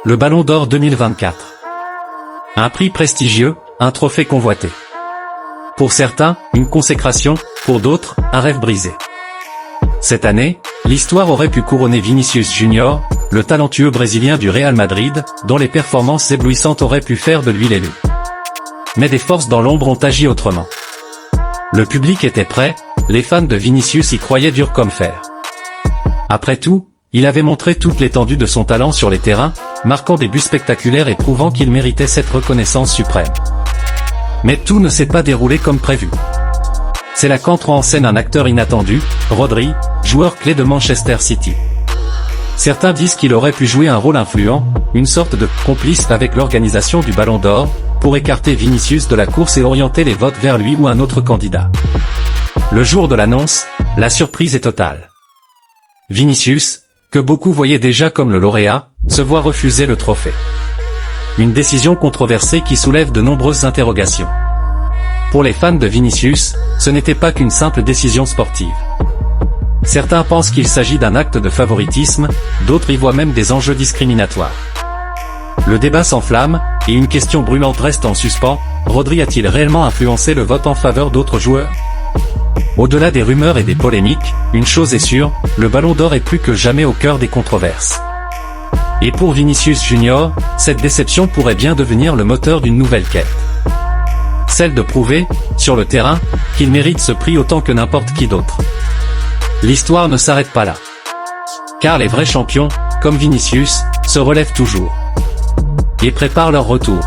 Le Ballon d'Or 2024. Un prix prestigieux, un trophée convoité. Pour certains, une consécration, pour d'autres, un rêve brisé. Cette année, l'histoire aurait pu couronner Vinicius Junior, le talentueux Brésilien du Real Madrid, dont les performances éblouissantes auraient pu faire de lui l'élu. Mais des forces dans l'ombre ont agi autrement. Le public était prêt, les fans de Vinicius y croyaient dur comme fer. Après tout, il avait montré toute l'étendue de son talent sur les terrains, marquant des buts spectaculaires et prouvant qu'il méritait cette reconnaissance suprême. Mais tout ne s'est pas déroulé comme prévu. C'est là qu'entre en scène un acteur inattendu, Rodri, joueur clé de Manchester City. Certains disent qu'il aurait pu jouer un rôle influent, une sorte de complice avec l'organisation du Ballon d'Or, pour écarter Vinicius de la course et orienter les votes vers lui ou un autre candidat. Le jour de l'annonce, la surprise est totale. Vinicius, que beaucoup voyaient déjà comme le lauréat, se voit refuser le trophée. Une décision controversée qui soulève de nombreuses interrogations. Pour les fans de Vinicius, ce n'était pas qu'une simple décision sportive. Certains pensent qu'il s'agit d'un acte de favoritisme, d'autres y voient même des enjeux discriminatoires. Le débat s'enflamme, et une question brûlante reste en suspens, Rodri a-t-il réellement influencé le vote en faveur d'autres joueurs ? Au-delà des rumeurs et des polémiques, une chose est sûre, le Ballon d'Or est plus que jamais au cœur des controverses. Et pour Vinicius Junior, cette déception pourrait bien devenir le moteur d'une nouvelle quête. Celle de prouver, sur le terrain, qu'il mérite ce prix autant que n'importe qui d'autre. L'histoire ne s'arrête pas là. Car les vrais champions, comme Vinicius, se relèvent toujours. Et préparent leur retour.